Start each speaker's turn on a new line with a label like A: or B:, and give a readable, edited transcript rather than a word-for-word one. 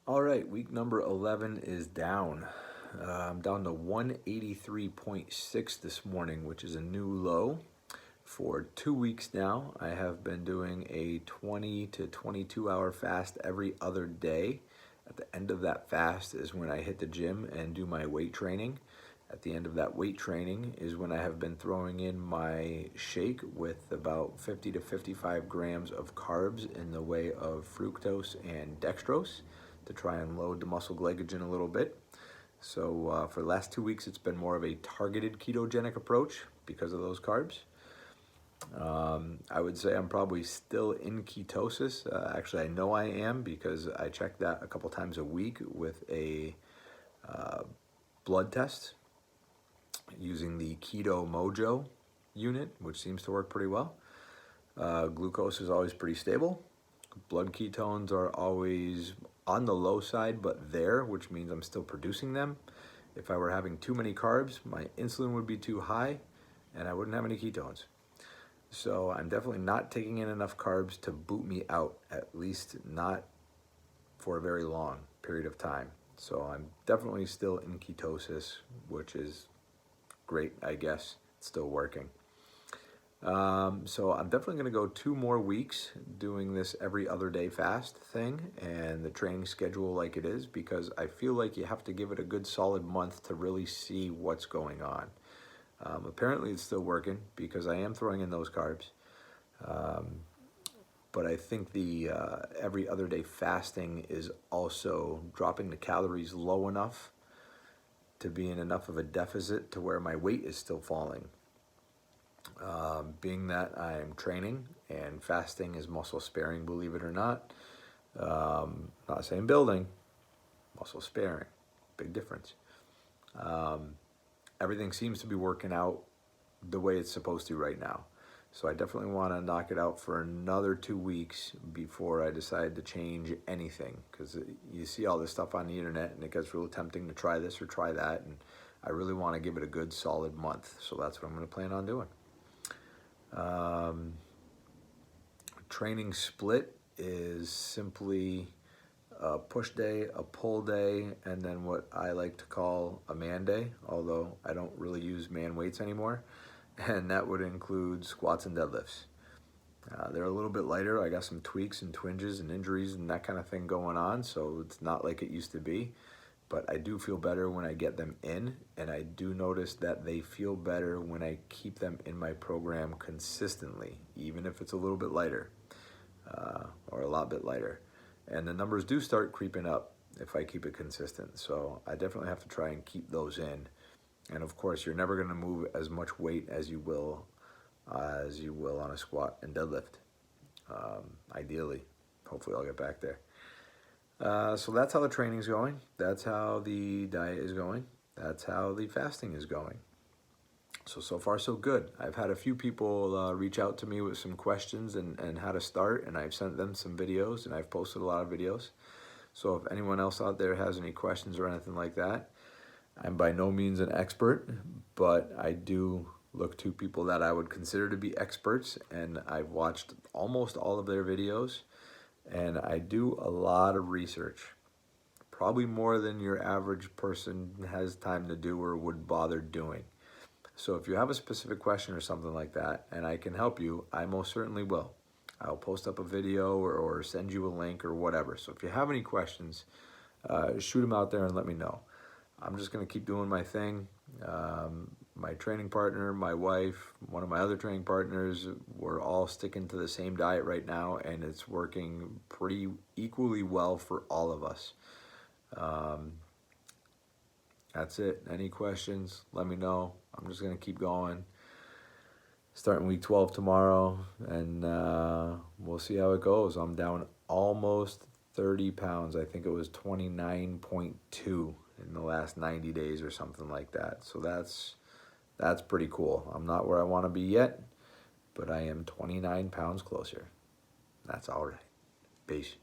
A: All right, week number 11 is down. I'm down to 183.6 this morning, which is a new low. For 2 weeks now, I have been doing a 20 to 22 hour fast every other day. At the end of that fast is when I hit the gym and do my weight training. At the end of that weight training is when I have been throwing in my shake with about 50 to 55 grams of carbs in the way of fructose and dextrose to try and load the muscle glycogen a little bit. So for the last 2 weeks, it's been more of a targeted ketogenic approach because of those carbs. I would say I'm probably still in ketosis. Actually, I know I am because I check that a couple times a week with a blood test using the Keto Mojo unit, which seems to work pretty well. Glucose is always pretty stable. Blood ketones are always on the low side, but there, which means I'm still producing them. If I were having too many carbs, my insulin would be too high and I wouldn't have any ketones. So I'm definitely not taking in enough carbs to boot me out, at least not for a very long period of time. So I'm definitely still in ketosis, which is great, I guess. It's still working. So I'm definitely going to go 2 more weeks doing this every other day fast thing and the training schedule like it is, because I feel like you have to give it a good solid month to really see what's going on. Apparently it's still working because I am throwing in those carbs. But I think the every other day fasting is also dropping the calories low enough to be in enough of a deficit to where my weight is still falling. Being that I'm training and fasting is muscle sparing, believe it or not. Not saying building, muscle sparing, big difference. Everything seems to be working out the way it's supposed to right now. So I definitely want to knock it out for another 2 weeks before I decide to change anything, because you see all this stuff on the internet and it gets real tempting to try this or try that, and I really want to give it a good solid month. So that's what I'm going to plan on doing. Training split is simply a push day, a pull day, and then what I like to call a man day, although I don't really use man weights anymore. And that would include squats and deadlifts. They're a little bit lighter. I got some tweaks and twinges and injuries and that kind of thing going on, so it's not like it used to be. But I do feel better when I get them in, and I do notice that they feel better when I keep them in my program consistently, even if it's a little bit lighter or a lot bit lighter. And the numbers do start creeping up if I keep it consistent. So I definitely have to try and keep those in. And of course, you're never going to move as much weight as you will on a squat and deadlift. Ideally, hopefully I'll get back there. So that's how the training's going. That's how the diet is going. That's how the fasting is going. So far so good. I've had a few people reach out to me with some questions and how to start, and I've sent them some videos, and I've posted a lot of videos. So if anyone else out there has any questions or anything like that, I'm by no means an expert, but I do look to people that I would consider to be experts, and I've watched almost all of their videos. And I do a lot of research, probably more than your average person has time to do or would bother doing. So if you have a specific question or something like that, and I can help you, I most certainly will. I'll post up a video or send you a link or whatever. So if you have any questions, shoot them out there and let me know. I'm just going to keep doing my thing. My training partner, my wife, one of my other training partners, we're all sticking to the same diet right now, and it's working pretty equally well for all of us. That's it. Any questions, let me know. I'm just going to keep going. Starting week 12 tomorrow, and we'll see how it goes. I'm down almost 30 pounds. I think it was 29.2 in the last 90 days or something like that. So that's pretty cool. I'm not where I want to be yet, but I am 29 pounds closer. That's all right. Peace.